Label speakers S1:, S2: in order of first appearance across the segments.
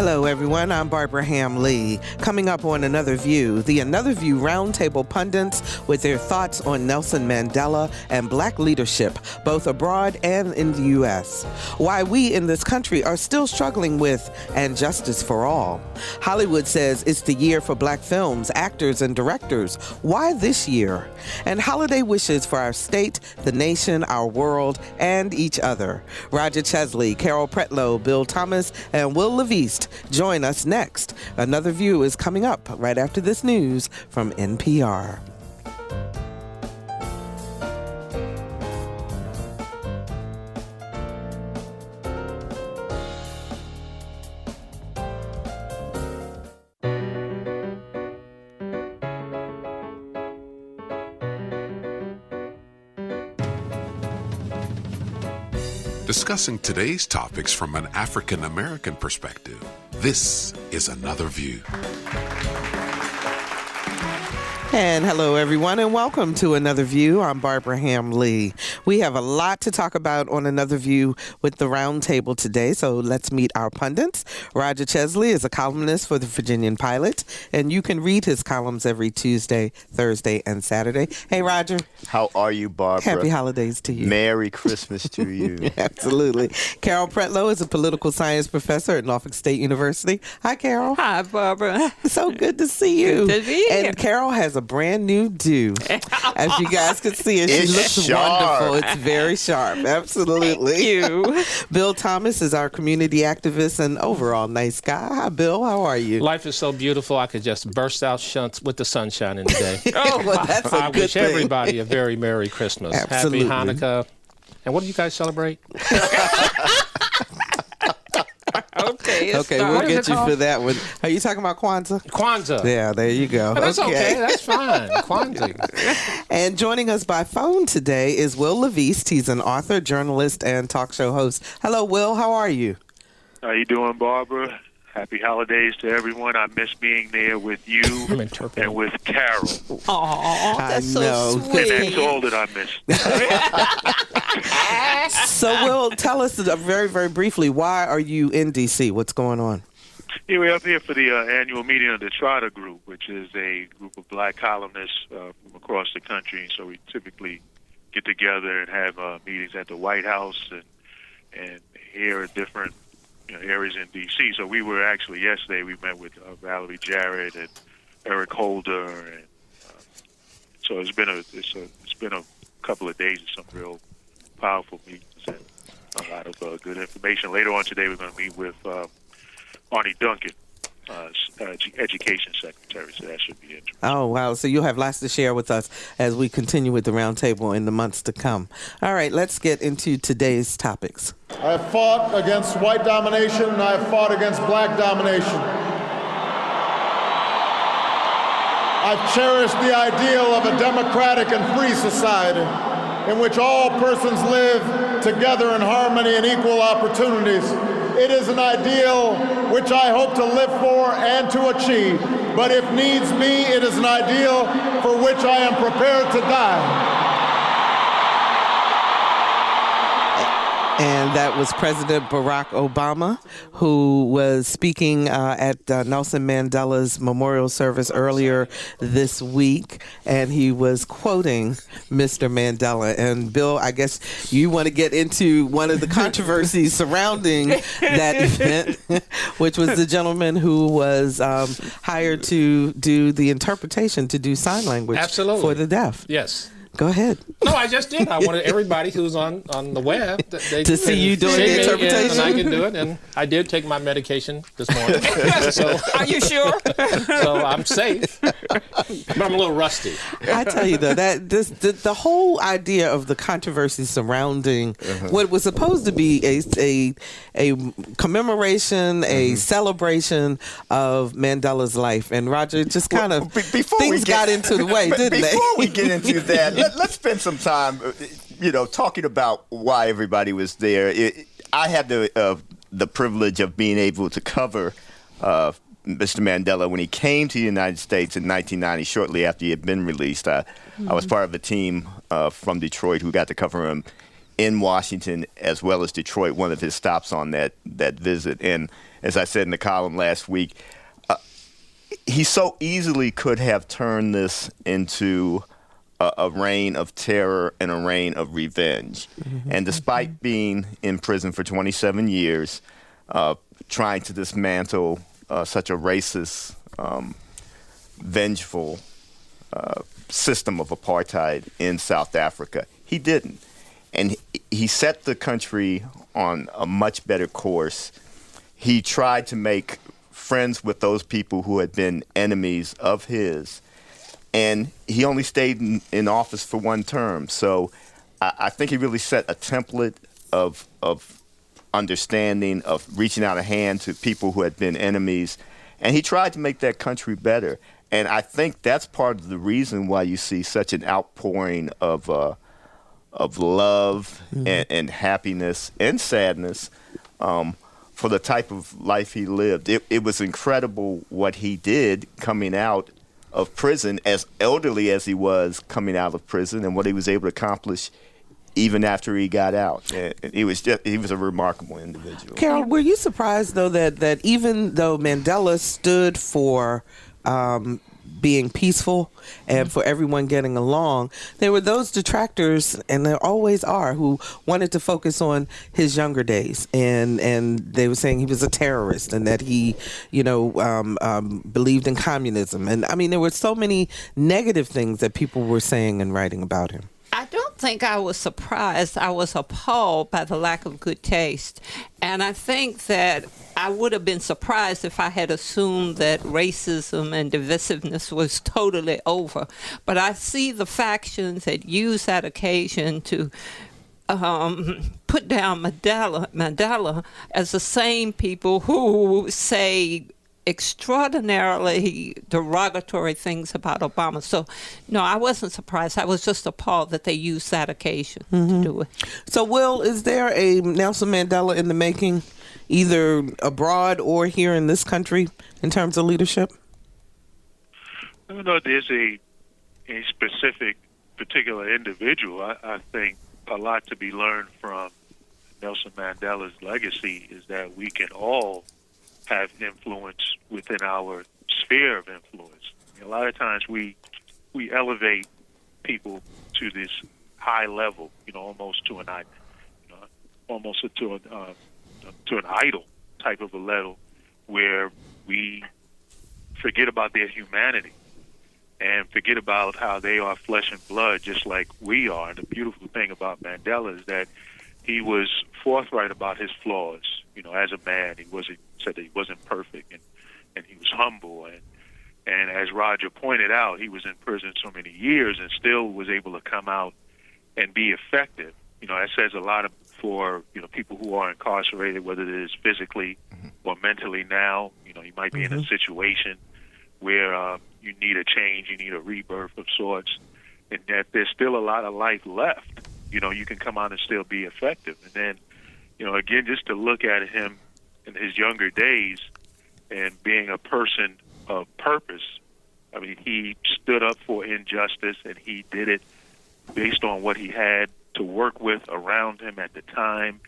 S1: Hello, everyone. I'm Barbara Ham Lee. Coming up on Another View, the Another View Roundtable pundits with their thoughts on Nelson Mandela and black leadership, both abroad and in the U.S. Why we in this country are still struggling with and justice for all. Hollywood says it's the year for black films, actors, and directors. Why this year? And holiday wishes for our state, the nation, our world, and each other. Roger Chesley, Carol Pretlow, Bill Thomas, and Will LaVeist join us next. Another View is coming up right after this news from NPR.
S2: Discussing today's topics from an African American perspective, this is Another View.
S1: And hello, everyone, and welcome to Another View. I'm Barbara Ham Lee. We have a lot to talk about on Another View with the roundtable today, so let's meet our pundits. Roger Chesley is a columnist for the Virginian Pilot, and you can read his columns every Tuesday, Thursday, and Saturday. Hey, Roger.
S3: How are you, Barbara?
S1: Happy holidays to you.
S3: Merry Christmas to you.
S1: Absolutely. Carol Pretlow is a political science professor at Norfolk State University. Hi, Carol.
S4: Hi, Barbara.
S1: So good to see you.
S4: Good to be here.
S1: And Carol has a brand new do. As you guys can see it, she looks
S3: sharp.
S1: wonderful. It's very sharp. Absolutely.
S4: Thank you.
S1: Bill Thomas is our community activist and overall nice guy. Hi, Bill. How are you?
S5: Life is so beautiful, I could just burst out with the sunshine in the day.
S1: Well, that's a
S5: I
S1: good
S5: wish
S1: thing.
S5: everybody a very Merry Christmas.
S1: Absolutely.
S5: Happy Hanukkah. And what do you guys celebrate?
S4: Okay,
S1: we'll
S5: What is
S1: get
S5: it
S1: you
S5: called?
S1: for that one. Are you talking about Kwanzaa?
S5: Kwanzaa.
S1: Yeah, there you go.
S5: Oh, that's okay. That's fine. Kwanzaa.
S1: And joining us by phone today is Will LaVeist. He's an author, journalist, and talk show host. Hello, Will. How are you?
S6: How you doing, Barbara? Happy holidays to everyone. I miss being there with you
S5: I'm interpreting.
S6: and with Carol.
S4: Oh, that's
S1: I know.
S4: so
S6: And
S4: sweet.
S6: that's all that I miss.
S1: So, Will, tell us very, very briefly, why are you in D.C.? What's going on?
S6: Yeah, we're up here for the annual meeting of the Trotter Group, which is a group of black columnists from across the country. So we typically get together and have meetings at the White House and hear different areas in D.C. So we were actually yesterday. We met with Valerie Jarrett and Eric Holder, and so it's been a couple of days of some real powerful meetings and a lot of good information. Later on today, we're going to meet with Arnie Duncan, Education Secretary. So that should be interesting.
S1: Oh, wow. So you'll have lots to share with us as we continue with the roundtable in the months to come. All right, let's get into today's topics.
S7: I have fought against white domination, and I have fought against black domination. I've cherished the ideal of a democratic and free society in which all persons live together in harmony and equal opportunities. It is an ideal which I hope to live for and to achieve, but if needs be, it is an ideal for which I am prepared to die.
S1: And that was President Barack Obama, who was speaking at Nelson Mandela's memorial service earlier this week, and he was quoting Mr. Mandela. And Bill, I guess you want to get into one of the controversies surrounding that event, which was the gentleman who was hired to do the interpretation, to do sign language
S5: Absolutely.
S1: for the deaf.
S5: Yes.
S1: Go ahead.
S5: No, I just did. I wanted everybody who's on the web
S1: To see you doing
S5: see
S1: the
S5: me,
S1: interpretation?
S5: and I can do it. And I did take my medication this morning. So
S4: Are you sure?
S5: I'm safe. But I'm a little rusty.
S1: I tell you though, that the whole idea of the controversy surrounding what was supposed to be a commemoration, a celebration of Mandela's life, and Roger just kind of things got into the way, didn't they?
S3: Before we get into that, let's spend some time, talking about why everybody was there. I had the privilege of being able to cover Mr. Mandela when he came to the United States in 1990, shortly after he had been released. I was part of a team from Detroit who got to cover him in Washington as well as Detroit, one of his stops on that visit. And as I said in the column last week, he so easily could have turned this into a reign of terror and a reign of revenge. Mm-hmm. And despite being in prison for 27 years, trying to dismantle such a racist, vengeful system of apartheid in South Africa, he didn't. And he set the country on a much better course. He tried to make friends with those people who had been enemies of his. And he only stayed in office for one term. So I think he really set a template of understanding, of reaching out a hand to people who had been enemies. And he tried to make that country better. And I think that's part of the reason why you see such an outpouring of love and happiness and sadness for the type of life he lived. It was incredible what he did coming out of prison, as elderly as he was coming out of prison, and what he was able to accomplish even after he got out. He was a remarkable individual.
S1: Carol, were you surprised, though, that even though Mandela stood for being peaceful and for everyone getting along, there were those detractors, and there always are, who wanted to focus on his younger days, and they were saying he was a terrorist and that he, believed in communism, and I mean there were so many negative things that people were saying and writing about him.
S4: I don't think I was surprised. I was appalled by the lack of good taste. And I think that I would have been surprised if I had assumed that racism and divisiveness was totally over. But I see the factions that use that occasion to put down Mandela as the same people who say extraordinarily derogatory things about Obama. So, no, I wasn't surprised. I was just appalled that they used that occasion to do it.
S1: So, Will, is there a Nelson Mandela in the making, either abroad or here in this country, in terms of leadership?
S6: I don't know if there's a specific particular individual. I think a lot to be learned from Nelson Mandela's legacy is that we can all have influence within our sphere of influence. A lot of times we elevate people to this high level, almost to an idol type of a level, where we forget about their humanity and forget about how they are flesh and blood, just like we are. And the beautiful thing about Mandela is that he was forthright about his flaws. As a man, said that he wasn't perfect, and he was humble, and as Roger pointed out, he was in prison so many years and still was able to come out and be effective. That says a lot for people who are incarcerated, whether it is physically or mentally now. You might be in a situation where you need a change, you need a rebirth of sorts, and that there's still a lot of life left. You can come out and still be effective. And then, again, just to look at him in his younger days and being a person of purpose, I mean, he stood up for injustice, and he did it based on what he had to work with around him at the time.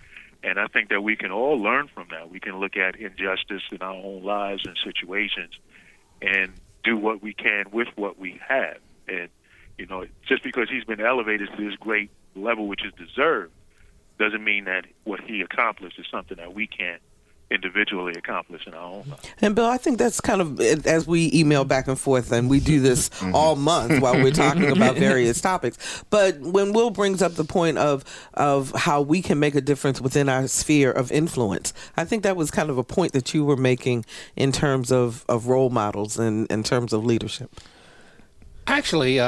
S6: And I think that we can all learn from that. We can look at injustice in our own lives and situations and do what we can with what we have. And, just because he's been elevated to this great level, which is deserved, doesn't mean that what he accomplished is something that we can't individually accomplish in our own life.
S1: And Bill, I think that's kind of, as we email back and forth, and we do this all month while we're talking about various topics. But when Will brings up the point of how we can make a difference within our sphere of influence, I think that was kind of a point that you were making in terms of role models and in terms of leadership.
S5: Actually,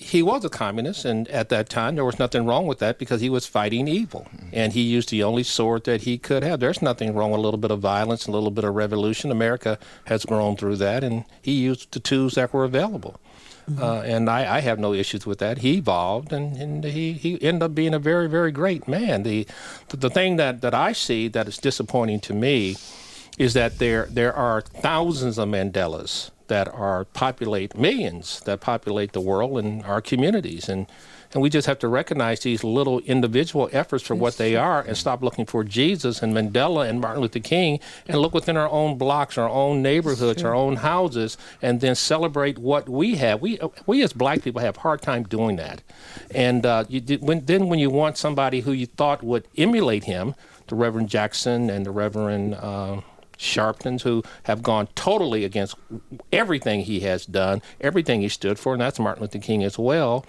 S5: he was a communist, and at that time there was nothing wrong with that because he was fighting evil, and he used the only sword that he could have. There's nothing wrong with a little bit of violence, a little bit of revolution. America has grown through that, and he used the tools that were available. And I have no issues with that. He evolved, and he ended up being a very, very great man. The thing that I see that is disappointing to me is that there are thousands of Mandelas that populate millions, that populate the world and our communities. And And we just have to recognize these little individual efforts for what they are and stop looking for Jesus and Mandela and Martin Luther King and look within our own blocks, our own neighborhoods, our own houses, and then celebrate what we have. We as black people have a hard time doing that. And when you want somebody who you thought would emulate him, the Reverend Jackson and the Reverend Sharptons, who have gone totally against everything he has done, everything he stood for, and that's Martin Luther King as well.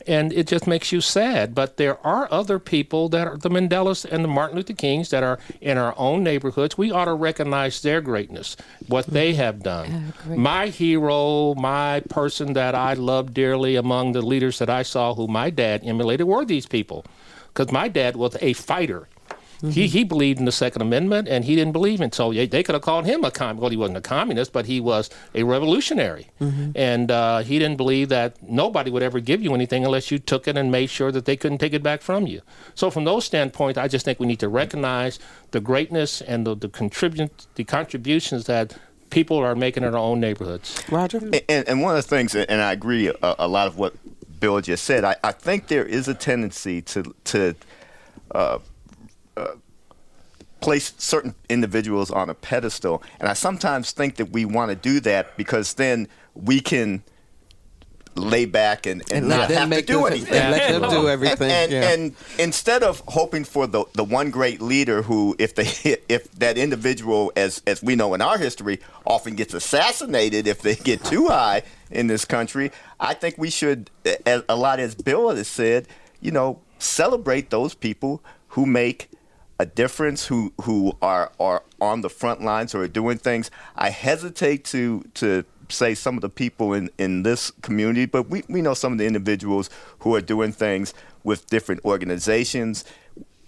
S5: And it just makes you sad. But there are other people that are the Mandelas and the Martin Luther Kings that are in our own neighborhoods. We ought to recognize their greatness, what they have done. My hero, my person that I love dearly among the leaders that I saw who my dad emulated were these people. Because my dad was a fighter. He believed in the Second Amendment, and he didn't believe in. So they could have called him a communist. Well, he wasn't a communist, but he was a revolutionary. And he didn't believe that nobody would ever give you anything unless you took it and made sure that they couldn't take it back from you. So from those standpoints, I just think we need to recognize the greatness and the contributions that people are making in our own neighborhoods.
S1: Roger?
S3: And one of the things, and I agree a lot of what Bill just said, I think there is a tendency to place certain individuals on a pedestal, and I sometimes think that we want to do that because then we can lay back and not have to do anything.
S1: And let them do everything.
S3: And instead of hoping for the one great leader who, if that individual, as we know in our history, often gets assassinated if they get too high in this country, I think we should, a lot as Bill has said, celebrate those people who make a difference, who are on the front lines or are doing things. I hesitate to say some of the people in this community, but we know some of the individuals who are doing things with different organizations,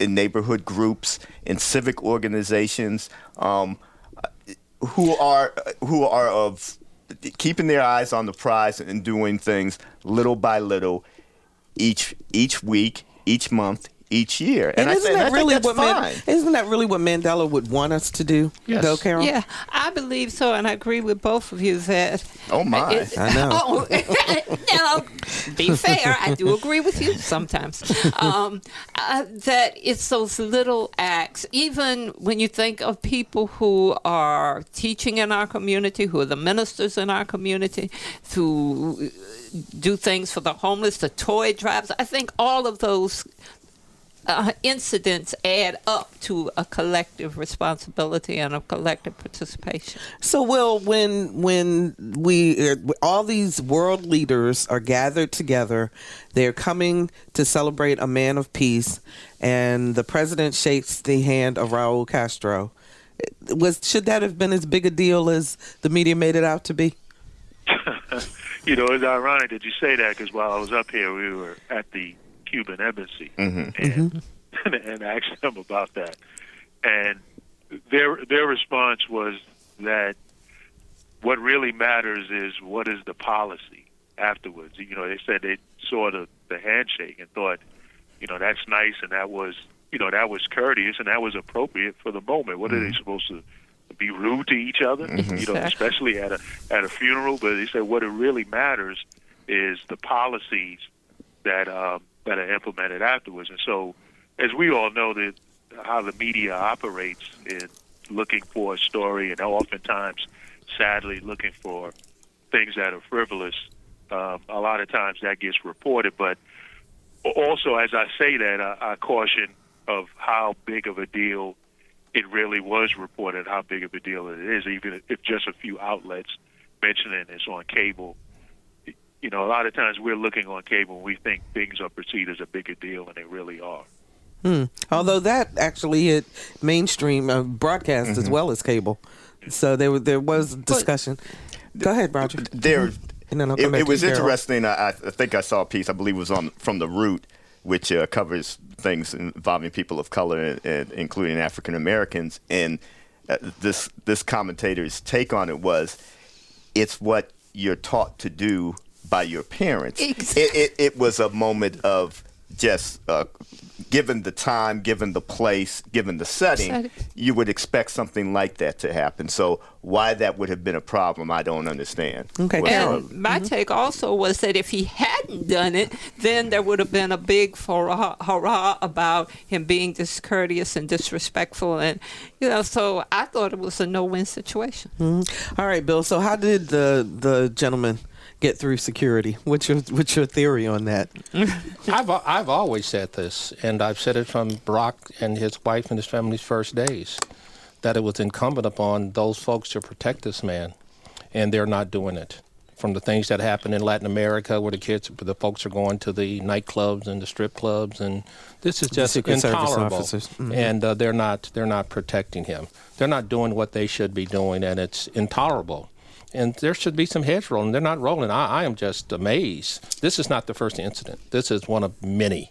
S3: in neighborhood groups, in civic organizations, who are of keeping their eyes on the prize and doing things little by little, each week, each month, each year. And
S1: isn't that really what Mandela would want us to do?
S5: Yes.
S1: Though, Carol?
S4: Yeah, I believe so, and I agree with both of you that.
S3: Oh my!
S1: I know.
S4: Now, be fair, I do agree with you sometimes. That it's those little acts. Even when you think of people who are teaching in our community, who are the ministers in our community, to do things for the homeless, the toy drives. I think all of those incidents add up to a collective responsibility and a collective participation.
S1: So, Will, when we all these world leaders are gathered together, they're coming to celebrate a man of peace, and the president shakes the hand of Raul Castro. Should that have been as big a deal as the media made it out to be?
S6: It's ironic that you say that, because while I was up here, we were at the Cuban embassy and asked them about that, and their response was that what really matters is what is the policy afterwards. They said they saw the handshake and thought, that's nice, and that was courteous and that was appropriate for the moment. What are they supposed to be rude to each other? Especially at a funeral. But they said what it really matters is the policies that are implemented afterwards. And so, as we all know, that how the media operates in looking for a story, and oftentimes, sadly, looking for things that are frivolous, a lot of times that gets reported. But also, as I say that, I caution of how big of a deal it really was reported, how big of a deal it is, even if just a few outlets mentioning this on cable. A lot of times we're looking on cable and we think things are perceived as a bigger deal, and they really are.
S1: Although that actually hit mainstream broadcast as well as cable. So there was discussion. Go ahead, Roger.
S3: It was interesting. I think I saw a piece, I believe it was from The Root, which covers things involving people of color, including African Americans. And this commentator's take on it was, it's what you're taught to do by your parents. Exactly. It was a moment of just given the time, given the place, given the setting, you would expect something like that to happen. So why that would have been a problem, I don't understand.
S1: Okay,
S4: and my take also was that if he hadn't done it, then there would have been a big hurrah about him being discourteous and disrespectful, and so I thought it was a no-win situation.
S1: All right, Bill. So how did the gentleman get through security? What's your theory on that?
S5: I've always said this, and I've said it from Brock and his wife and his family's first days, that it was incumbent upon those folks to protect this man, and they're not doing it. From the things that happen in Latin America, where the folks are going to the nightclubs and the strip clubs, and this is just intolerable. And they're not protecting him. They're not doing what they should be doing, and it's intolerable. And there should be some heads rolling. They're not rolling. I am just amazed. This is not the first incident. This is one of many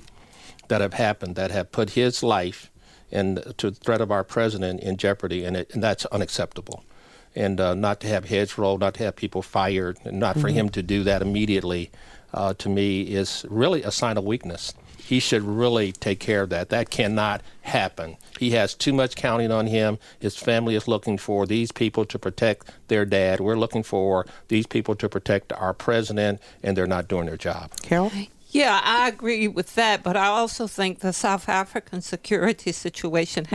S5: that have happened that have put his life and to the threat of our president in jeopardy, and that's unacceptable. And not to have heads rolled, not to have people fired, and not for him to do that immediately, to me, is really a sign of weakness. He should really take care of that. That cannot happen. He has too much counting on him. His family is looking for these people to protect their dad. We're looking for these people to protect our president, and they're not doing their job.
S1: Carol?
S4: Yeah, I agree with that, but I also think the South African security situation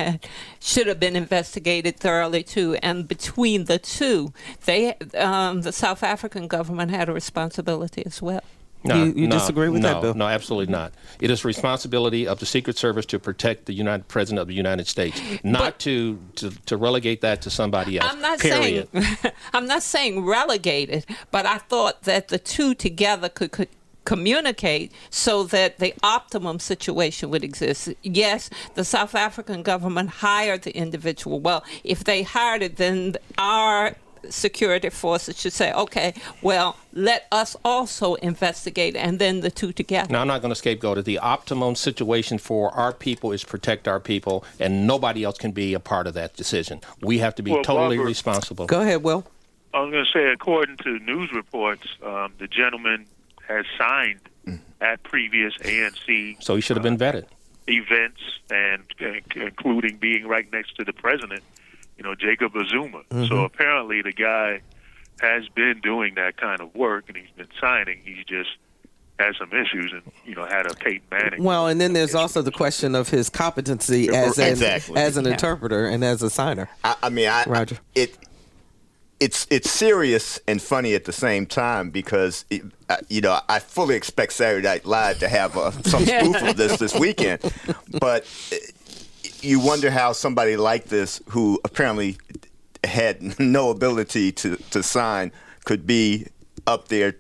S4: should have been investigated thoroughly too. And between the two, the South African government had a responsibility as well.
S1: No, you disagree with that, Bill?
S5: No, absolutely not. It is responsibility of the Secret Service to protect the President of the United States, not to relegate that to somebody else.
S4: I'm not saying relegate it, but I thought that the two together could communicate so that the optimum situation would exist. Yes, the South African government hired the individual. Well, if they hired it, then our security forces should say, okay, well, let us also investigate, and then the two together.
S5: Now, I'm not going to scapegoat it. The optimum situation for our people is protect our people, and nobody else can be a part of that decision. We have to be totally responsible.
S1: Go ahead, Will.
S6: I was going to say, according to news reports, the gentleman has signed at previous ANC.
S5: So he should have been vetted.
S6: Events, and including being right next to the president, Jacob Zuma. So apparently the guy has been doing that kind of work, and he's been signing. He just has some issues, and had a Peyton Manning.
S1: Well, and then there's also the question of his competency as an interpreter and as a signer.
S3: Roger. It's serious and funny at the same time because I fully expect Saturday Night Live to have some spoof of this weekend, but you wonder how somebody like this, who apparently had no ability to sign, could be up there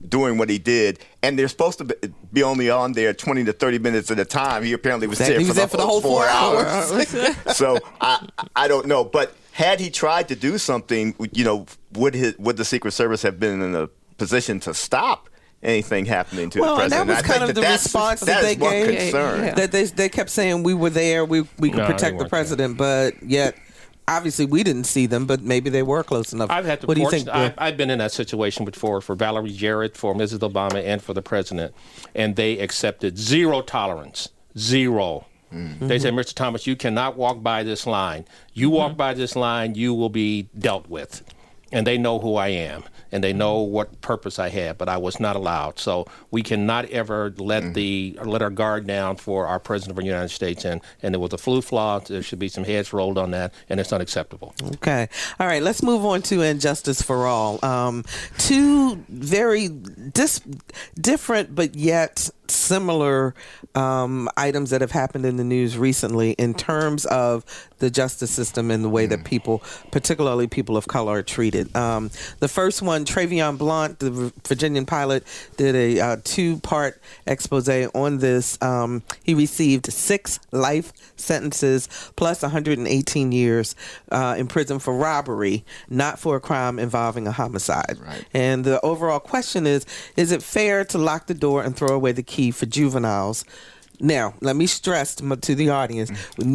S3: doing what he did. And they're supposed to be only on there 20 to 30 minutes at a time. He apparently was there for the whole 4 hours. So I don't know. But had he tried to do something, would the Secret Service have been in a position to stop anything happening to the president?
S1: That was kind of the response that they gave. That they kept saying we were there, we could protect the president, but yet obviously we didn't see them, but maybe they were close enough. What do you think?
S5: I've been in that situation before for Valerie Jarrett, for Mrs. Obama, and for the president, and they accepted zero tolerance. Zero. They said, Mr. Thomas, you cannot walk by this line. You walk by this line, you will be dealt with. And they know who I am, and they know what purpose I have, but I was not allowed. So we cannot ever let our guard down for our President of the United States. And it was a flu flaw. There should be some heads rolled on that, and it's unacceptable.
S1: Okay. All right. Let's move on to Injustice for All. Two very different but yet similar items that have happened in the news recently in terms of the justice system and the way that people, particularly people of color, are treated. The first one, Travion Blount, the Virginian Pilot, did a two-part expose on this. He received 6 life sentences plus 118 years in prison for robbery, not for a crime involving a homicide.
S3: Right.
S1: And the overall question is it fair to lock the door and throw away the key for juveniles? Now, let me stress to the audience,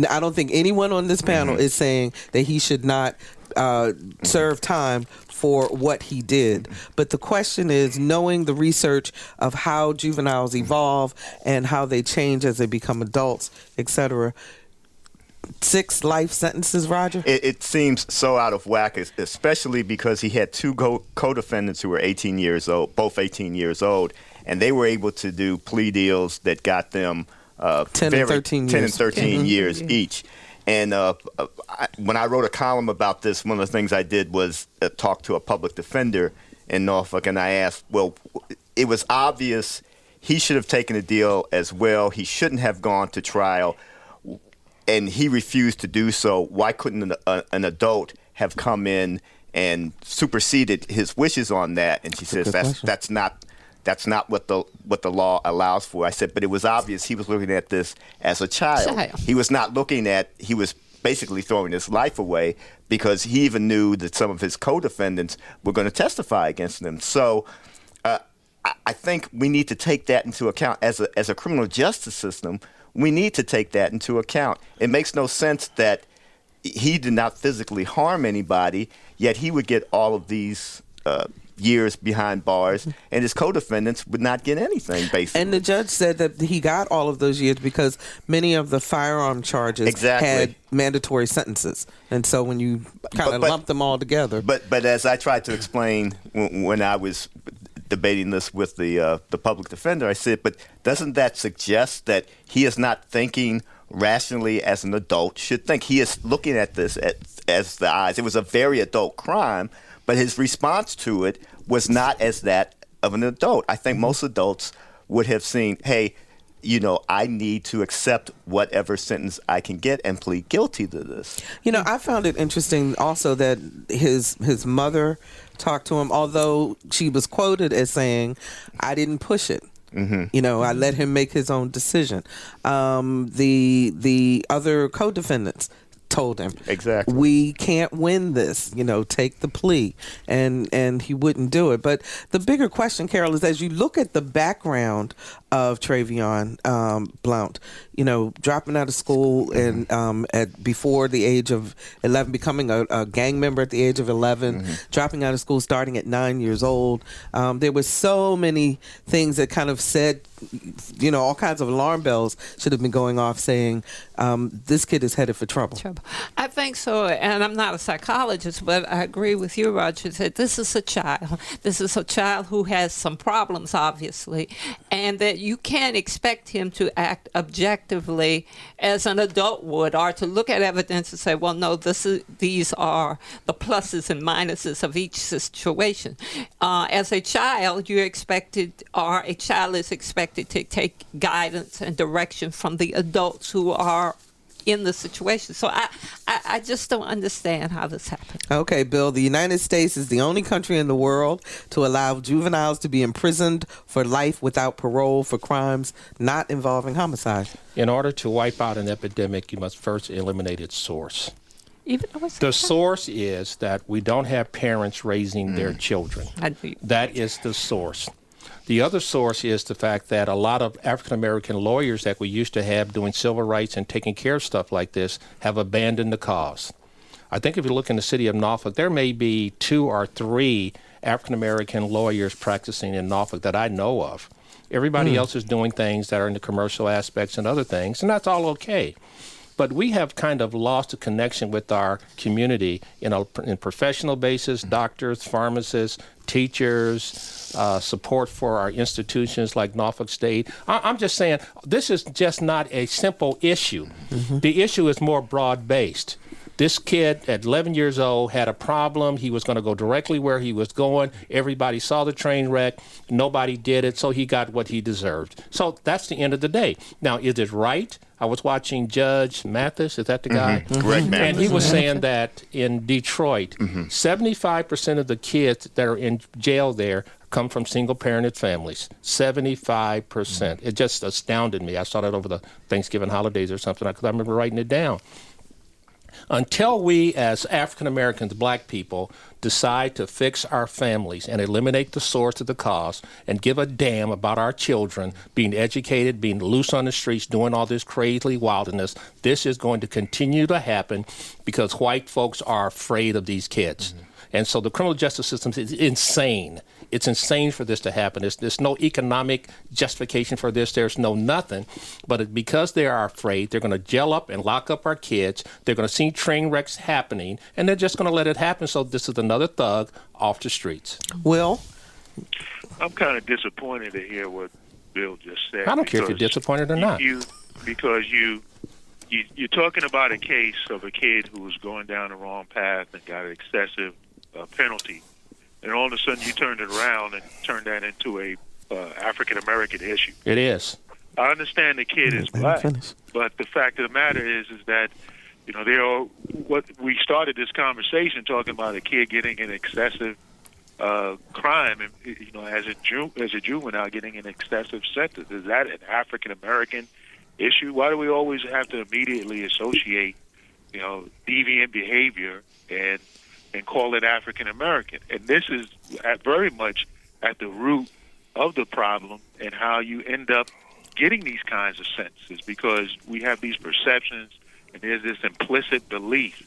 S1: I don't think anyone on this panel is saying that he should not serve time for what he did. But the question is, knowing the research of how juveniles evolve and how they change as they become adults, etc., 6 life sentences, Roger?
S3: It seems so out of whack, especially because he had 2 co-defendants who were 18 years old, both 18 years old, and they were able to do plea deals that got them
S1: 10 and 13
S3: years each. And when I wrote a column about this, one of the things I did was talk to a public defender in Norfolk, and I asked, well, it was obvious he should have taken a deal as well. He shouldn't have gone to trial, and he refused to do so. Why couldn't an adult have come in and superseded his wishes on that? And she says that's not what the law allows for. I said, but it was obvious he was looking at this as a child. He was not looking at, he was basically throwing his life away because he even knew that some of his co-defendants were going to testify against him. So I think we need to take that into account as a criminal justice system. We need to take that into account. It makes no sense that he did not physically harm anybody, yet he would get all of these years behind bars, and his co-defendants would not get anything, basically.
S1: And the judge said that he got all of those years because many of the firearm charges had mandatory sentences. And so when you kind of lump them all together.
S3: But as I tried to explain when I was debating this with the public defender, I said, but doesn't that suggest that he is not thinking rationally as an adult should think? He is looking at this as the eyes. It was a very adult crime, but his response to it was not as that of an adult. I think most adults would have seen, hey, I need to accept whatever sentence I can get and plead guilty to this.
S1: I found it interesting also that his mother talked to him, although she was quoted as saying, I didn't push it. Mm-hmm. I let him make his own decision. The other co-defendants told him,
S3: exactly,
S1: we can't win this, take the plea, and he wouldn't do it. But the bigger question, Carol, is as you look at the background of Travion Blount, dropping out of school and before the age of 11, becoming a gang member at the age of 11, dropping out of school starting at 9 years old. There were so many things that kind of said, all kinds of alarm bells should have been going off saying, this kid is headed for trouble.
S4: I think so, and I'm not a psychologist, but I agree with you, Roger, that this is a child. This is a child who has some problems, obviously, and that you can't expect him to act objectively as an adult would, or to look at evidence and say, well, no, these are the pluses and minuses of each situation. As a child, a child is expected to take guidance and direction from the adults who are in the situation. So I just don't understand how this happened.
S1: Okay, Bill, the United States is the only country in the world to allow juveniles to be imprisoned for life without parole for crimes not involving homicide.
S5: In order to wipe out an epidemic, you must first eliminate its source. The source is that we don't have parents raising their children. That is the source. The other source is the fact that a lot of African-American lawyers that we used to have doing civil rights and taking care of stuff like this have abandoned the cause. I think if you look in the city of Norfolk, there may be 2 or 3 African-American lawyers practicing in Norfolk that I know of. Everybody else is doing things that are in the commercial aspects and other things, and that's all okay. But we have kind of lost a connection with our community in professional basis, doctors, pharmacists, teachers, support for our institutions like Norfolk State. I'm just saying this is just not a simple issue. The issue is more broad-based. This kid at 11 years old had a problem. He was going to go directly where he was going. Everybody saw the train wreck. Nobody did it, so he got what he deserved. So that's the end of the day. Now, is it right? I was watching Judge Mathis, is that the guy?
S3: Greg Mathis. And
S5: he was saying that in Detroit, 75% of the kids that are in jail there come from single-parented families. 75%. It just astounded me. I saw that over the Thanksgiving holidays or something, because I remember writing it down. Until we as African Americans, black people, decide to fix our families and eliminate the source of the cause and give a damn about our children being educated, being loose on the streets, doing all this crazy wildness, this is going to continue to happen because white folks are afraid of these kids. And so the criminal justice system is insane. It's insane for this to happen. There's no economic justification for this. There's no nothing. But because they are afraid, they're going to gel up and lock up our kids. They're going to see train wrecks happening, and they're just going to let it happen. So this is another thug off the streets.
S1: Will?
S6: I'm kind of disappointed to hear what Bill just said.
S5: I don't care if you're disappointed or not.
S6: Because you're talking about a case of a kid who was going down the wrong path and got an excessive penalty, and all of a sudden you turned it around and turned that into a African American issue.
S5: It is.
S6: I understand the kid is black, but the fact of the matter is that what we started this conversation talking about a kid getting an excessive crime, and as a juvenile getting an excessive sentence. Is that an African American issue? Why do we always have to immediately associate deviant behavior and call it African American? And this is very much at the root of the problem and how you end up getting these kinds of sentences, because we have these perceptions and there's this implicit belief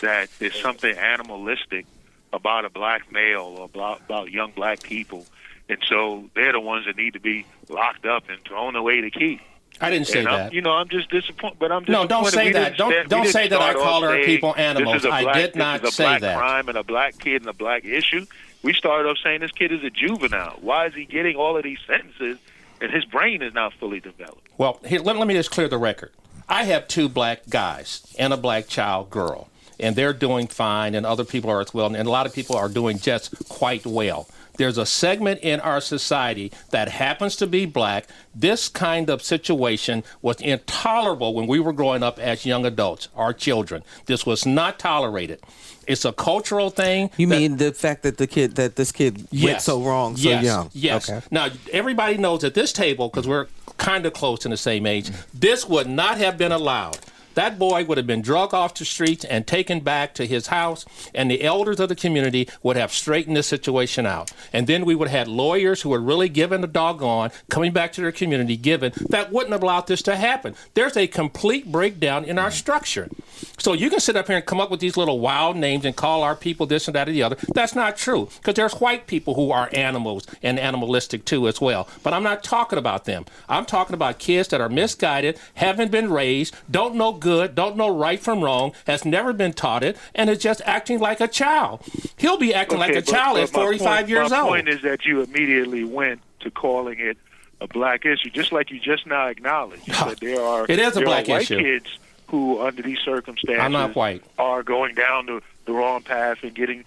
S6: that there's something animalistic about a black male or about young black people. And so they're the ones that need to be locked up and thrown away to keep.
S5: I didn't say that.
S6: I'm just disappointed. But I'm
S5: no, don't say that. Don't say that I call our people animals. I did not say that.
S6: This is a black crime and a black kid and a black issue. We started off saying this kid is a juvenile. Why is he getting all of these sentences and his brain is not fully developed?
S5: Well, here, let me just clear the record. I have 2 black guys and a black child girl, and they're doing fine, and other people are as well, and a lot of people are doing just quite well. There's a segment in our society that happens to be black. This kind of situation was intolerable when we were growing up as young adults, our children. This was not tolerated. It's a cultural thing.
S1: You mean the fact that this kid went so wrong so young?
S5: Yes.
S1: Okay.
S5: Now, everybody knows at this table, because we're kind of close in the same age, this would not have been allowed. That boy would have been drugged off the streets and taken back to his house, and the elders of the community would have straightened this situation out. And then we would have had lawyers who were really given a doggone, coming back to their community, that wouldn't have allowed this to happen. There's a complete breakdown in our structure. So you can sit up here and come up with these little wild names and call our people this and that or the other. That's not true, because there's white people who are animals and animalistic too as well. But I'm not talking about them. I'm talking about kids that are misguided, haven't been raised, don't know good, don't know right from wrong, has never been taught it, and is just acting like a child. He'll be acting like a child at 45 years old.
S6: My point is that you immediately went to calling it a black issue, just like you just now acknowledged. That there are
S5: black
S6: white
S5: issue.
S6: Kids who, under these circumstances,
S5: I'm not white,
S6: are going down the wrong path and getting.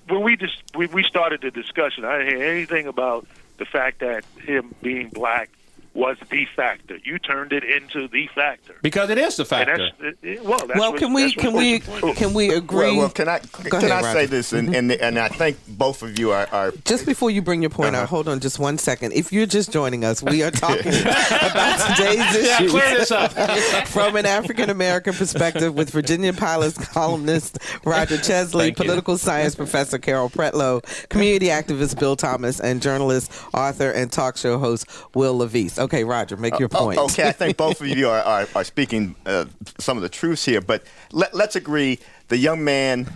S6: When we started the discussion, I didn't hear anything about the fact that him being black was the factor. You turned it into the factor.
S5: Because it is the factor.
S1: Can we agree?
S3: Well, can I say this? And I think both of you are.
S1: Just before you bring your point out, hold on just 1 second. If you're just joining us, we are talking about today's issue
S5: clear this up.
S1: from an African American perspective with Virginian Pilot columnist Roger Chesley, political science professor Carol Pretlow, community activist Bill Thomas, and journalist, author, and talk show host Will LaVeist. Okay, Roger, make your point.
S3: Okay, I think both of you are speaking some of the truths here, but let's agree the young man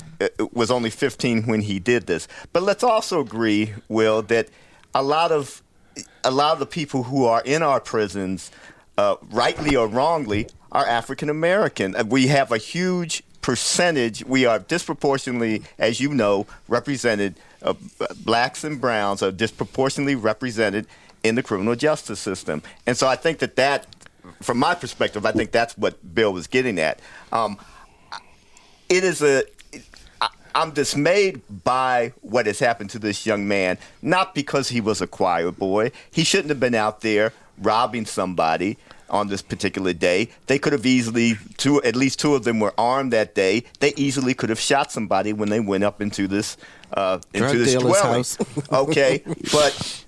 S3: was only 15 when he did this. But let's also agree, Will, that a lot of the people who are in our prisons, rightly or wrongly, are African American. We have a huge percentage. We are disproportionately, as you know, represented. Blacks and browns are disproportionately represented in the criminal justice system. And so I think that from my perspective, I think that's what Bill was getting at. I'm dismayed by what has happened to this young man, not because he was a choir boy. He shouldn't have been out there robbing somebody on this particular day. They could have easily, at least 2 of them were armed that day. They easily could have shot somebody when they went up into this dwelling.
S1: House.
S3: Okay, but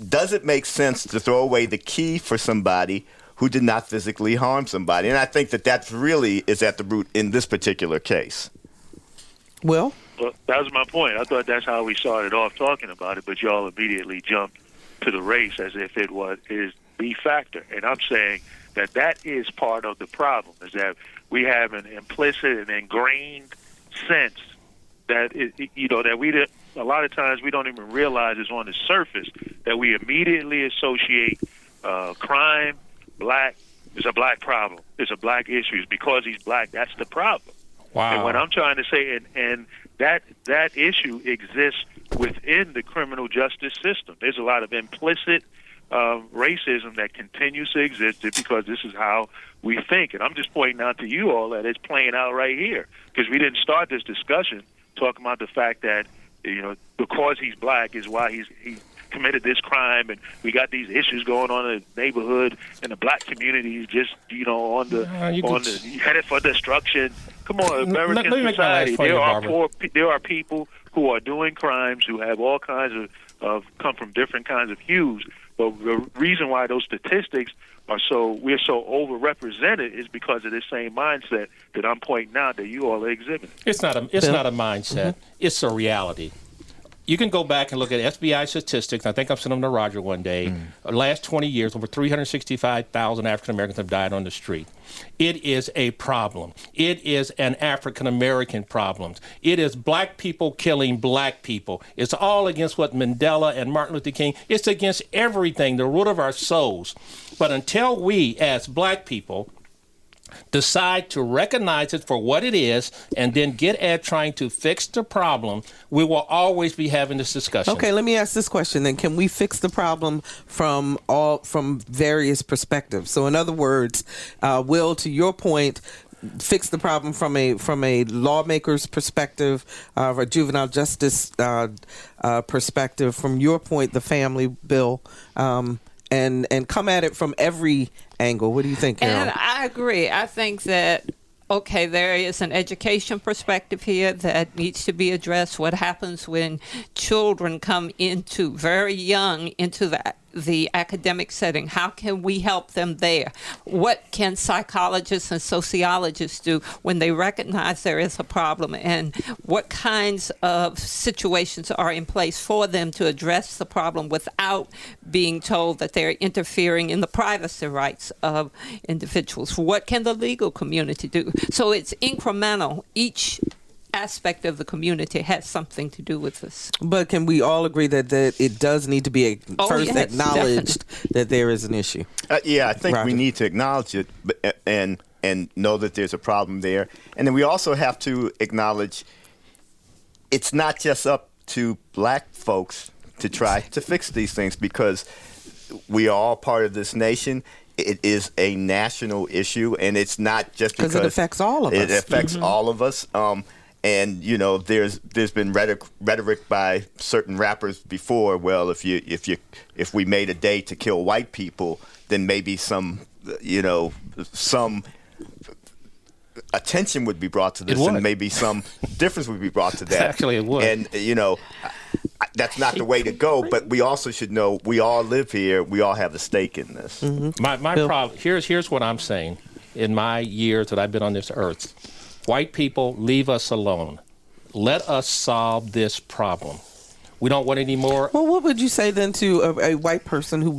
S3: does it make sense to throw away the key for somebody who did not physically harm somebody. And I think that really is at the root in this particular case.
S1: Will?
S6: Well, that was my point. I thought that's how we started off talking about it, but y'all immediately jumped to the race as if it is the factor. And I'm saying that is part of the problem, is that we have an implicit and ingrained sense that a lot of times we don't even realize is on the surface, that we immediately associate crime, black, is a black problem. It's a black issue. It's because he's black. That's the problem.
S5: Wow.
S6: And what I'm trying to say, and that issue exists within the criminal justice system. There's a lot of implicit racism that continues to exist because this is how we think. And I'm just pointing out to you all that it's playing out right here, because we didn't start this discussion talking about the fact that, because he's black is why he committed this crime, and we got these issues going on in the neighborhood, and the black community is just headed for destruction. Come on, American society. There are people who are doing crimes, who have all kinds of come from different kinds of hues. But the reason why those statistics we're so overrepresented is because of this same mindset that I'm pointing out that you all are exhibiting.
S5: It's not a mindset. It's a reality. You can go back and look at FBI statistics. I think I've sent them to Roger one day. Last 20 years, over 365,000 African Americans have died on the street. It is a problem. It is an African American problem. It is black people killing black people. It's all against what Mandela and Martin Luther King, it's against everything, the root of our souls. But until we, as black people, decide to recognize it for what it is and then get at trying to fix the problem, we will always be having this discussion.
S1: Okay, let me ask this question then. Can we fix the problem from various perspectives? So in other words, Will, to your point, fix the problem from a lawmaker's perspective, a juvenile justice perspective, from your point, the family bill, and come at it from every angle. What do you think, Carol?
S4: And I agree. I think that, okay, there is an education perspective here that needs to be addressed. What happens when children come very young into the academic setting? How can we help them there? What can psychologists and sociologists do when they recognize there is a problem? And what kinds of situations are in place for them to address the problem without being told that they're interfering in the privacy rights of individuals? What can the legal community do? So it's incremental. Each aspect of the community has something to do with this.
S1: But can we all agree that it does need to be acknowledged
S4: definitely.
S1: that there is an issue?
S3: Yeah, I think
S1: Roger.
S3: we need to acknowledge it and know that there's a problem there. And then we also have to acknowledge it's not just up to black folks to try to fix these things, because we are all part of this nation. It is a national issue, and it's not just because
S1: it affects all of us.
S3: It affects all of us. And there's been rhetoric by certain rappers before. Well, if we made a day to kill white people, then maybe some attention would be brought to this, and maybe some difference would be brought to that.
S5: Actually, it would.
S3: And that's not the way to go. But we also should know we all live here. We all have a stake in this.
S1: Mm-hmm.
S5: My problem here's what I'm saying. In my years that I've been on this earth, white people, leave us alone. Let us solve this problem. We don't want any more.
S1: Well, what would you say then to a white person who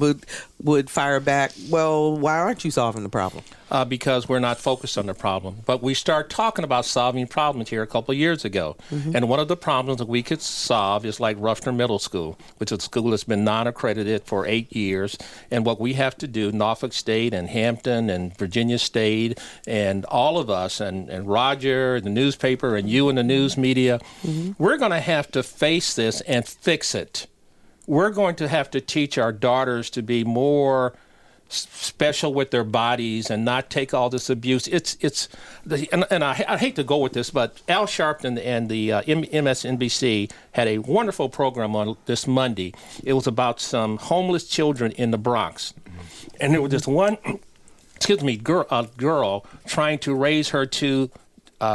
S1: would fire back, well, why aren't you solving the problem?
S5: Because we're not focused on the problem. But we start talking about solving problems here a couple of years ago. Mm-hmm. And one of the problems that we could solve is like Rushner Middle School, which is a school that's been non-accredited for 8 years. And what we have to do, Norfolk State and Hampton and Virginia State and all of us and Roger, the newspaper, and you in the news media, we're going to have to face this and fix it. We're going to have to teach our daughters to be more special with their bodies and not take all this abuse. And I hate to go with this, but Al Sharpton and the MSNBC had a wonderful program on this Monday. It was about some homeless children in the Bronx. And there was this one, girl trying to raise her two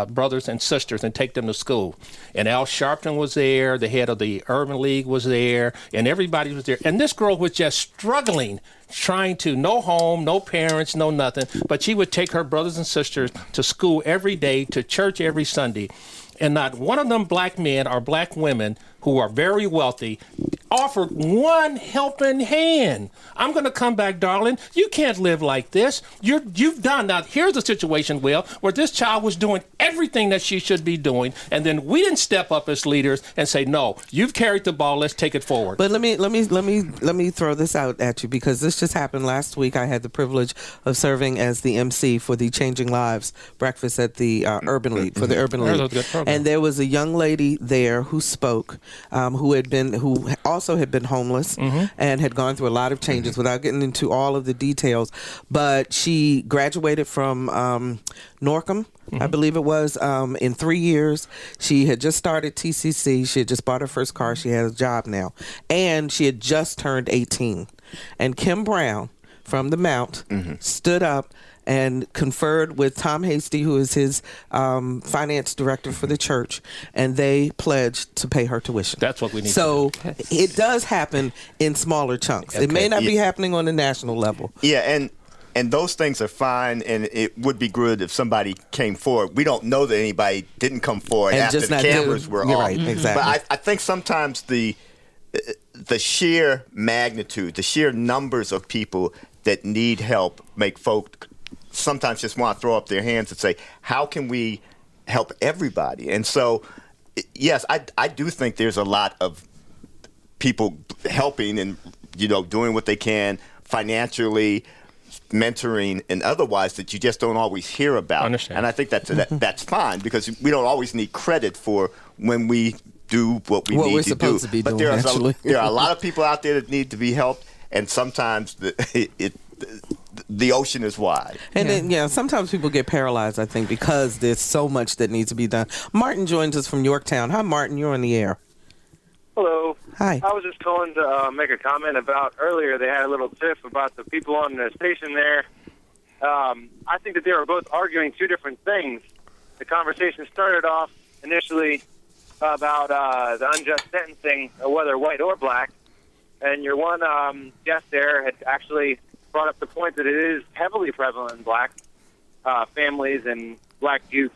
S5: brothers and sisters and take them to school. And Al Sharpton was there, the head of the Urban League was there, and everybody was there. And this girl was just struggling trying to, no home, no parents, no nothing, but she would take her brothers and sisters to school every day, to church every Sunday. And not one of them black men or black women who are very wealthy offered one helping hand. I'm going to come back, darling. You can't live like this. You've done. Now, here's the situation, Will, where this child was doing everything that she should be doing, and then we didn't step up as leaders and say, no, you've carried the ball. Let's take it forward.
S1: But let me throw this out at you, because this just happened last week. I had the privilege of serving as the MC for the Changing Lives breakfast at the Urban League, for the Urban League. And there was a young lady there who spoke, who also had been homeless and had gone through a lot of changes without getting into all of the details. But she graduated from Norcom, I believe it was, in 3 years. She had just started TCC. She had just bought her first car. She had a job now. And she had just turned 18. And Kim Brown from the Mount stood up and conferred with Tom Hasty, who is his finance director for the church, and they pledged to pay her tuition.
S5: That's what we need
S1: to do. So it does happen in smaller chunks. Okay. It may not be happening on the national level.
S3: Yeah, and those things are fine, and it would be good if somebody came forward. We don't know that anybody didn't come forward and after the cameras were off.
S1: Right, exactly.
S3: But I think sometimes the sheer magnitude, the sheer numbers of people that need help make folk sometimes just want to throw up their hands and say, how can we help everybody? And so, yes, I do think there's a lot of people helping and, doing what they can financially, mentoring, and otherwise that you just don't always hear about.
S5: Understand.
S3: And I think that's fine, because we don't always need credit for when we do what we're
S1: need to do.
S3: To be but there are a lot of people out there that need to be helped, and sometimes the ocean is wide.
S1: And then, sometimes people get paralyzed, I think, because there's so much that needs to be done. Martin joins us from Yorktown. Hi, Martin. You're on the air.
S8: Hello.
S1: Hi.
S8: I was just calling to make a comment about earlier. They had a little tiff about the people on the station there. I think that they were both arguing two different things. The conversation started off initially about the unjust sentencing, whether white or black. And your one guest there had actually brought up the point that it is heavily prevalent in black families and black youth.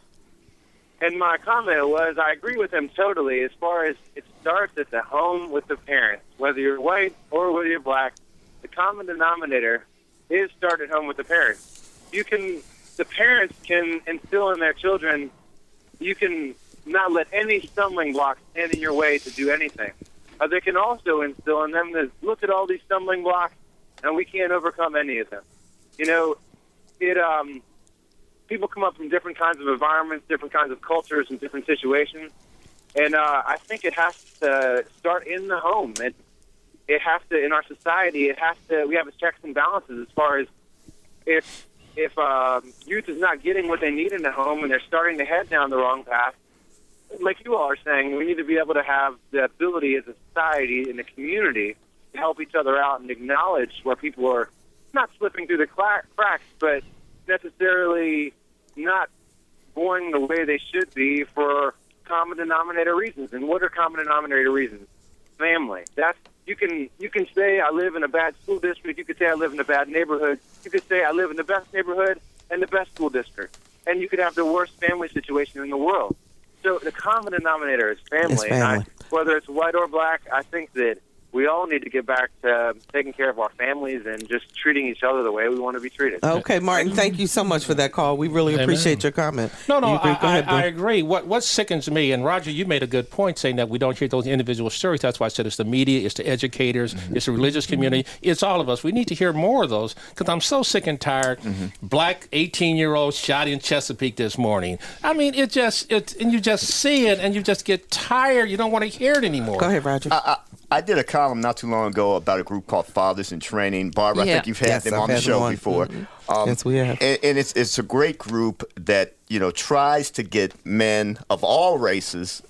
S8: And my comment was, I agree with him totally as far as it starts at the home with the parents. Whether you're white or whether you're black, the common denominator is start at home with the parents. The parents can instill in their children, you can not let any stumbling blocks stand in your way to do anything. They can also instill in them that look at all these stumbling blocks, and we can't overcome any of them. People come up from different kinds of environments, different kinds of cultures, and different situations. And I think it has to start in the home. It has to, in our society, we have checks and balances as far as if youth is not getting what they need in the home and they're starting to head down the wrong path, like you all are saying, we need to be able to have the ability as a society and a community to help each other out and acknowledge where people are not slipping through the cracks, but necessarily not going the way they should be for common denominator reasons. And what are common denominator reasons? Family. You can say I live in a bad school district. You could say I live in a bad neighborhood. You could say I live in the best neighborhood and the best school district. And you could have the worst family situation in the world. So the common denominator is family.
S1: It's family.
S8: And whether it's white or black, I think that we all need to get back to taking care of our families and just treating each other the way we want to be treated.
S1: Okay, Martin, thank you so much for that call. We really appreciate your comment.
S5: No, I agree. What sickens me, and Roger, you made a good point saying that we don't hear those individual stories. That's why I said it's the media, it's the educators, it's the religious community, it's all of us. We need to hear more of those, because I'm so sick and tired. Black 18-year-old shot in Chesapeake this morning. I mean, and you just see it, and you just get tired. You don't want to hear it anymore.
S1: Go ahead, Roger.
S3: I did a column not too long ago about a group called Fathers in Training. Barbara, I think you've had them on the show before.
S1: Yes, we have.
S3: And it's a great group that tries to get men of all races.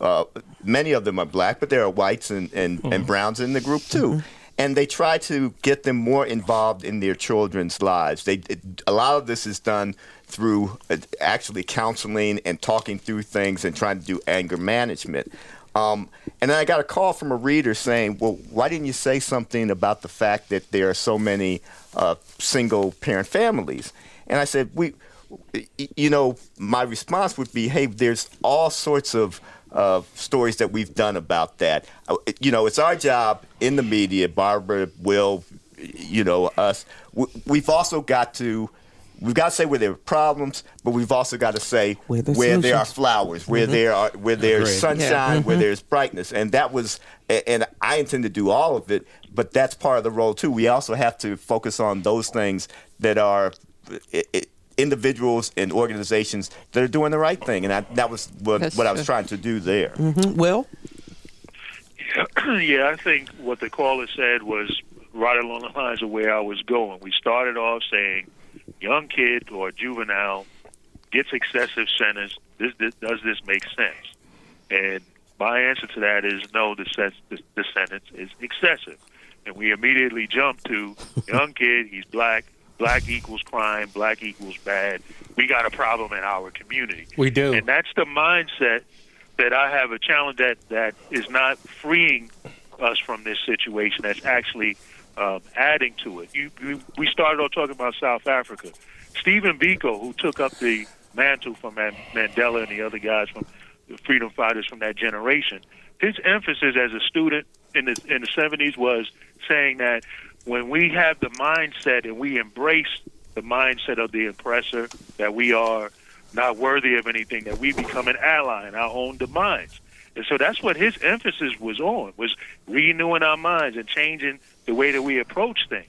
S3: Many of them are black, but there are whites and browns in the group too. And they try to get them more involved in their children's lives. A lot of this is done through actually counseling and talking through things and trying to do anger management. And then I got a call from a reader saying, well, why didn't you say something about the fact that there are so many single-parent families? And I said, my response would be, hey, there's all sorts of stories that we've done about that. It's our job in the media, Barbara, Will, us. We've also got to say where there are problems, but we've also got to say where there are flowers, where there's sunshine, where there's brightness. And and I intend to do all of it, but that's part of the role too. We also have to focus on those things that are individuals and organizations that are doing the right thing, and that was what I was trying to do there.
S1: Mm-hmm. Will?
S6: Yeah, I think what the caller said was right along the lines of where I was going. We started off saying, young kid or juvenile gets excessive sentence. Does this make sense? And my answer to that is no, the sentence is excessive. And we immediately jump to young kid, he's black equals crime, black equals bad. We got a problem in our community.
S5: We do.
S6: And that's the mindset that I have a challenge that is not freeing us from this situation, that's actually adding to it. We started off talking about South Africa. Stephen Biko, who took up the mantle from Mandela and the other guys from the freedom fighters from that generation, his emphasis as a student in the 70s was saying that when we have the mindset and we embrace the mindset of the oppressor, that we are not worthy of anything, that we become an ally in our own demise. And so that's what his emphasis was on, was renewing our minds and changing the way that we approach things.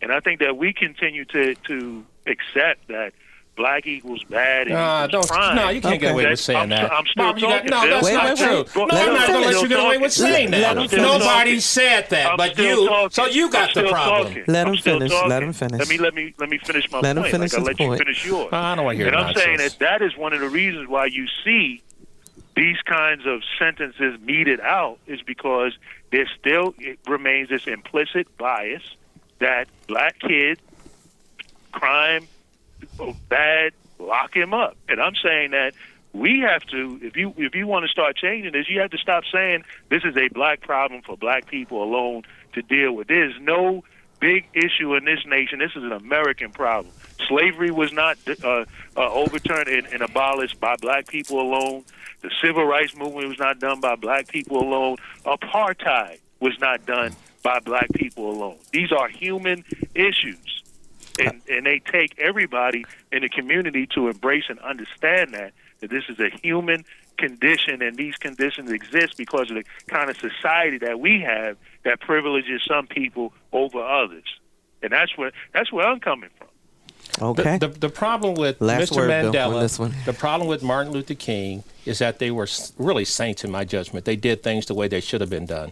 S6: And I think that we continue to accept that black equals bad and equals crime.
S5: No, you can't get away with saying that.
S6: I'm still talking.
S5: No, that's not true. No, I'm not going to let you get away with saying that. Nobody said that, but you. So you got the problem.
S1: Let him finish. Let him finish.
S6: Let me finish my point.
S1: Let him finish his
S6: I'll let you finish yours.
S5: I don't want to hear
S6: And I'm
S5: nonsense.
S6: saying that is one of the reasons why you see these kinds of sentences meted out, is because there still remains this implicit bias that black kid, crime, bad, lock him up. And I'm saying that we have to, if you want to start changing this, you have to stop saying this is a black problem for black people alone to deal with. There's no big issue in this nation. This is an American problem. Slavery was not overturned and abolished by black people alone. The civil rights movement was not done by black people alone. Apartheid was not done by black people alone. These are human issues. And they take everybody in the community to embrace and understand that this is a human condition, and these conditions exist because of the kind of society that we have that privileges some people over others. And that's where I'm coming from.
S1: Okay.
S5: The problem with
S1: Last
S5: Mr.
S1: word,
S5: Mandela,
S1: Bill, on this one.
S5: the problem with Martin Luther King is that they were really saints in my judgment. They did things the way they should have been done.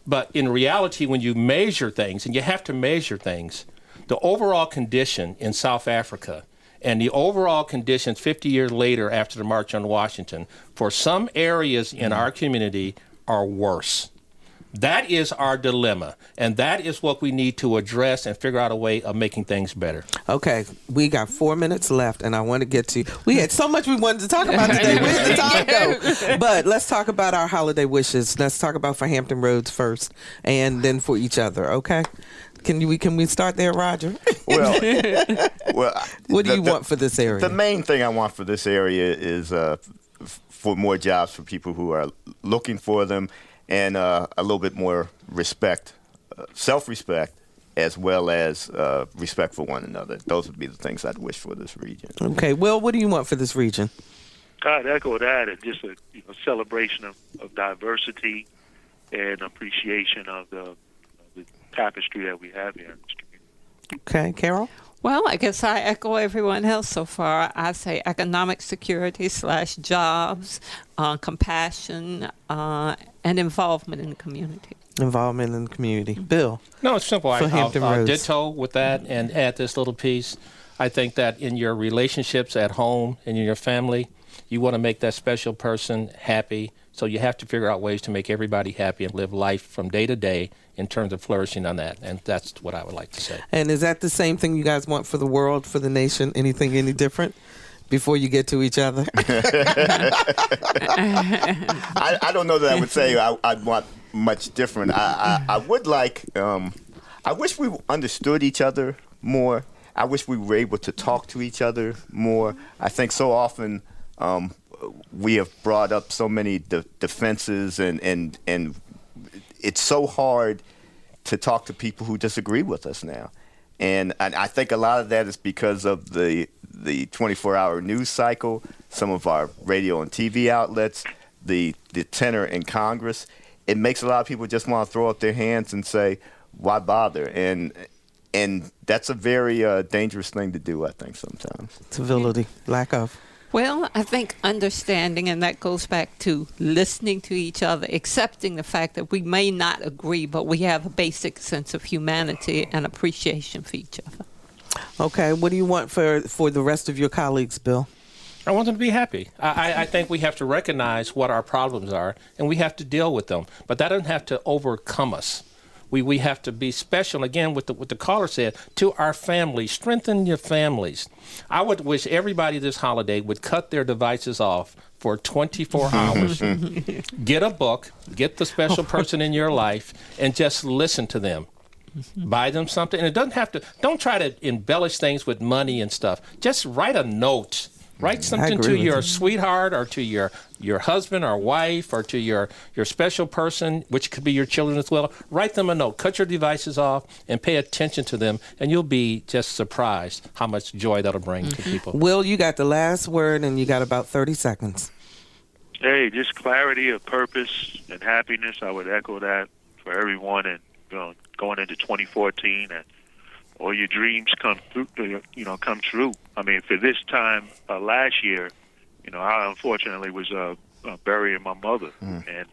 S5: But in reality, when you measure things, and you have to measure things, the overall condition in South Africa and the overall conditions 50 years later after the March on Washington, for some areas in our community are worse. That is our dilemma, and that is what we need to address and figure out a way of making things better.
S1: Okay, we got 4 minutes left, and I want to get to, we had so much we wanted to talk about today. Where did the time go? But let's talk about our holiday wishes. Let's talk about for Hampton Roads first, and then for each other, okay? Can we start there, Roger?
S3: Well,
S1: what do you want for this area?
S3: The main thing I want for this area is for more jobs for people who are looking for them, and a little bit more respect, self-respect, as well as respect for one another. Those would be the things I'd wish for this region.
S1: Okay, Will, what do you want for this region?
S6: I'd echo that, and just a celebration of diversity and appreciation of the tapestry that we have here in this community.
S1: Okay, Carol?
S4: Well, I guess I echo everyone else so far. I say economic security / jobs, compassion, and involvement in the community.
S1: Involvement in the community. Bill?
S5: No, it's simple.
S1: For Hampton
S5: I'll
S1: Roads.
S5: ditto with that and add this little piece. I think that in your relationships at home and in your family, you want to make that special person happy. So you have to figure out ways to make everybody happy and live life from day to day in terms of flourishing on that. And that's what I would like to say.
S1: And is that the same thing you guys want for the world, for the nation? Anything any different? before you get to each other?
S3: I don't know that I would say I'd want much different. I would like, I wish we understood each other more. I wish we were able to talk to each other more. I think so often we have brought up so many defenses, and it's so hard to talk to people who disagree with us now. And I think a lot of that is because of the 24-hour news cycle, some of our radio and TV outlets, the tenor in Congress. It makes a lot of people just want to throw up their hands and say, why bother? And that's a very dangerous thing to do, I think, sometimes.
S1: Civility, lack of.
S4: Well, I think understanding, and that goes back to listening to each other, accepting the fact that we may not agree, but we have a basic sense of humanity and appreciation for each other.
S1: Okay, what do you want for the rest of your colleagues, Bill?
S5: I want them to be happy. I think we have to recognize what our problems are, and we have to deal with them. But that doesn't have to overcome us. We have to be special. Again, what the caller said, to our families, strengthen your families. I would wish everybody this holiday would cut their devices off for 24 hours. Get a book, get the special person in your life, and just listen to them. Buy them something. And it doesn't have to, don't try to embellish things with money and stuff. Just write a note. Write something to your sweetheart, or to your husband or wife, or to your special person, which could be your children as well. Write them a note. Cut your devices off and pay attention to them, and you'll be just surprised how much joy that'll bring to people.
S1: Will, you got the last word, and you got about 30 seconds.
S6: Hey, just clarity of purpose and happiness. I would echo that for everyone, and going into 2014, and all your dreams come true. I mean, for this time last year, I unfortunately was burying my mother, and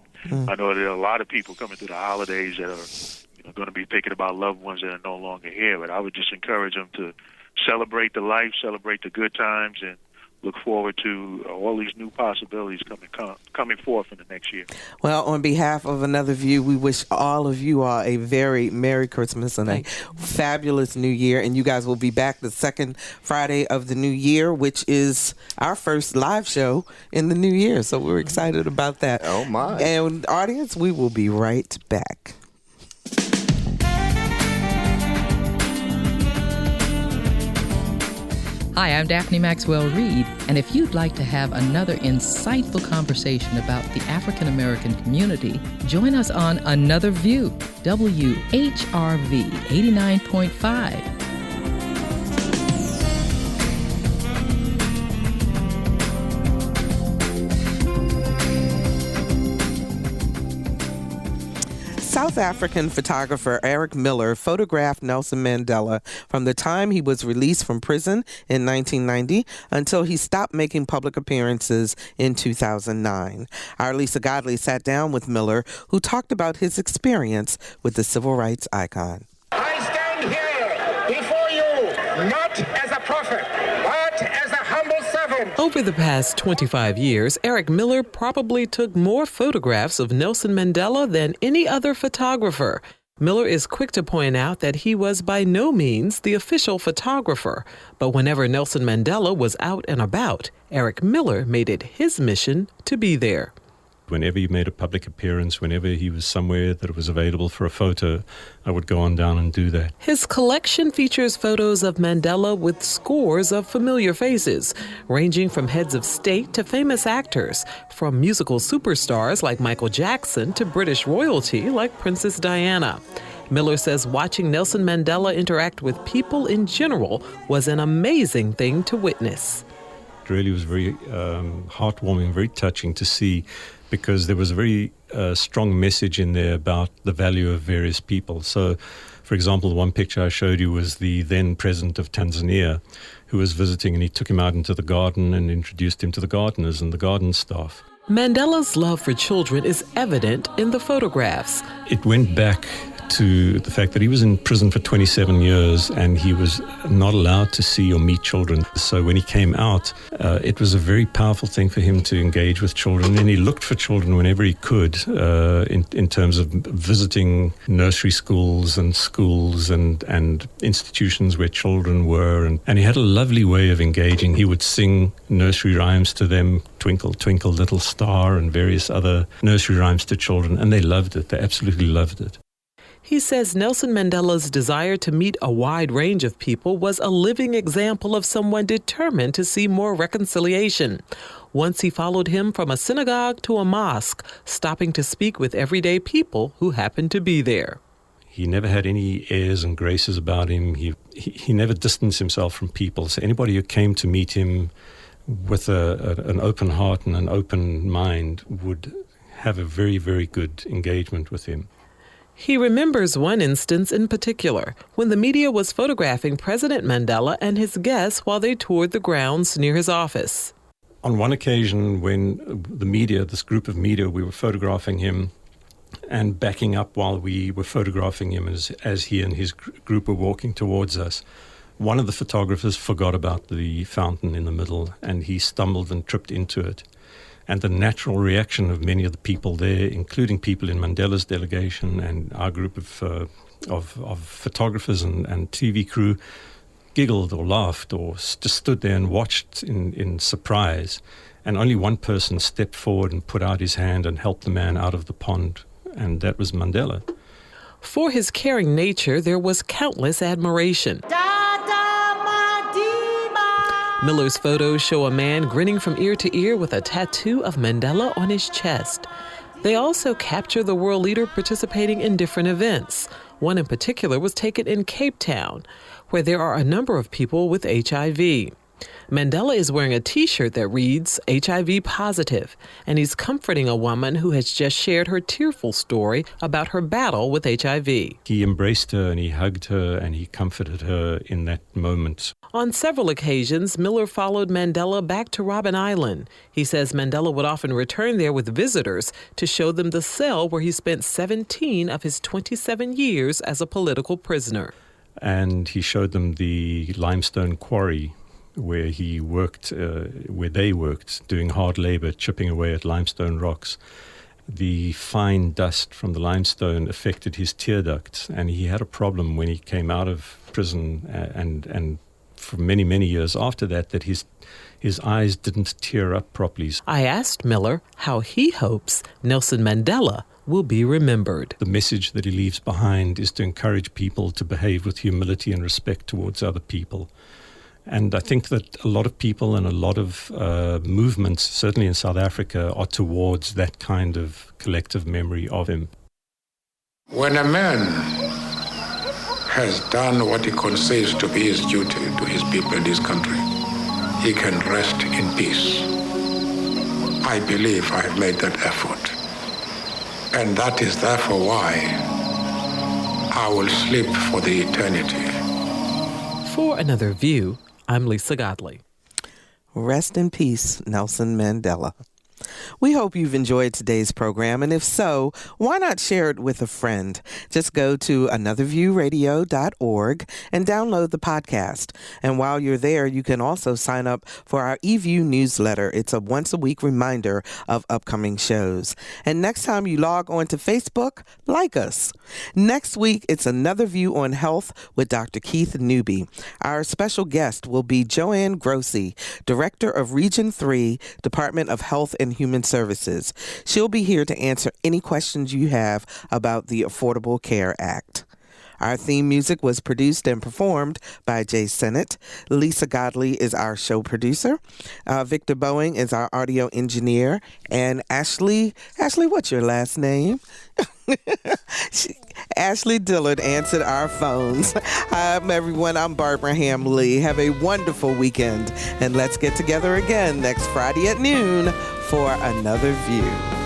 S6: I know there are a lot of people coming through the holidays that are going to be thinking about loved ones that are no longer here. But I would just encourage them to celebrate the life, celebrate the good times, and look forward to all these new possibilities coming forth in the next year.
S1: Well, on behalf of Another View, we wish all of you all a very Merry Christmas and a fabulous New Year. And you guys will be back the second Friday of the New Year, which is our first live show in the New Year. So we're excited about that.
S3: Oh, my.
S1: And audience, we will be right back.
S9: Hi, I'm Daphne Maxwell Reid, and if you'd like to have another insightful conversation about the African American community, join us on Another View, WHRV 89.5.
S1: South African photographer Eric Miller photographed Nelson Mandela from the time he was released from prison in 1990 until he stopped making public appearances in 2009. Our Lisa Godley sat down with Miller, who talked about his experience with the civil rights icon.
S10: I stand here before you not as a prophet, but as a humble servant.
S11: Over the past 25 years, Eric Miller probably took more photographs of Nelson Mandela than any other photographer. Miller is quick to point out that he was by no means the official photographer, but whenever Nelson Mandela was out and about, Eric Miller made it his mission to be there.
S12: Whenever he made a public appearance, whenever he was somewhere that was available for a photo, I would go on down and do that.
S11: His collection features photos of Mandela with scores of familiar faces, ranging from heads of state to famous actors, from musical superstars like Michael Jackson to British royalty like Princess Diana. Miller says watching Nelson Mandela interact with people in general was an amazing thing to witness.
S12: It really was very heartwarming, very touching to see, because there was a very strong message in there about the value of various people. So, for example, the one picture I showed you was the then president of Tanzania, who was visiting, and he took him out into the garden and introduced him to the gardeners and the garden staff.
S11: Mandela's love for children is evident in the photographs.
S12: It went back to the fact that he was in prison for 27 years and he was not allowed to see or meet children. So when he came out, it was a very powerful thing for him to engage with children, and he looked for children whenever he could in terms of visiting nursery schools and institutions where children were. And he had a lovely way of engaging. He would sing nursery rhymes to them, Twinkle, Twinkle, Little Star, and various other nursery rhymes to children, and they loved it. They absolutely loved it.
S11: He says Nelson Mandela's desire to meet a wide range of people was a living example of someone determined to see more reconciliation. Once he followed him from a synagogue to a mosque, stopping to speak with everyday people who happened to be there.
S12: He never had any airs and graces about him. He never distanced himself from people. So anybody who came to meet him with an open heart and an open mind would have a very, very good engagement with him.
S11: He remembers one instance in particular, when the media was photographing President Mandela and his guests while they toured the grounds near his office.
S12: On one occasion when the media, this group of media, we were photographing him and backing up while we were photographing him as he and his group were walking towards us, one of the photographers forgot about the fountain in the middle and he stumbled and tripped into it. And the natural reaction of many of the people there, including people in Mandela's delegation and our group of photographers and TV crew, giggled or laughed or just stood there and watched in surprise. And only one person stepped forward and put out his hand and helped the man out of the pond, and that was Mandela.
S11: For his caring nature, there was countless admiration. Miller's photos show a man grinning from ear to ear with a tattoo of Mandela on his chest. They also capture the world leader participating in different events. One in particular was taken in Cape Town, where there are a number of people with HIV. Mandela is wearing a T-shirt that reads HIV positive, and he's comforting a woman who has just shared her tearful story about her battle with HIV.
S12: He embraced her and he hugged her and he comforted her in that moment.
S11: On several occasions, Miller followed Mandela back to Robben Island. He says Mandela would often return there with visitors to show them the cell where he spent 17 of his 27 years as a political prisoner.
S12: And he showed them the limestone quarry where he worked, where they worked, doing hard labor, chipping away at limestone rocks. The fine dust from the limestone affected his tear ducts, and he had a problem when he came out of prison and for many, many years after that his eyes didn't tear up properly.
S11: I asked Miller how he hopes Nelson Mandela will be remembered.
S12: The message that he leaves behind is to encourage people to behave with humility and respect towards other people. And I think that a lot of people and a lot of movements, certainly in South Africa, are towards that kind of collective memory of him.
S10: When a man has done what he conceives to be his duty to his people and his country, he can rest in peace. I believe I have made that effort. And that is therefore why I will sleep for the eternity.
S11: For Another View, I'm Lisa Godley.
S1: Rest in peace, Nelson Mandela. We hope you've enjoyed today's program, and if so, why not share it with a friend? Just go to anotherviewradio.org and download the podcast. And while you're there, you can also sign up for our eView newsletter. It's a once-a-week reminder of upcoming shows. And next time you log on to Facebook, like us. Next week, it's Another View on Health with Dr. Keith Newby. Our special guest will be Joanne Grossi, Director of Region 3, Department of Health and Human Services. She'll be here to answer any questions you have about the Affordable Care Act. Our theme music was produced and performed by Jay Sennett. Lisa Godley is our show producer. Victor Boeing is our audio engineer. And Ashley, what's your last name? Ashley Dillard answered our phones. Hi, everyone. I'm Barbara Ham-Lee. Have a wonderful weekend. And let's get together again next Friday at noon for Another View.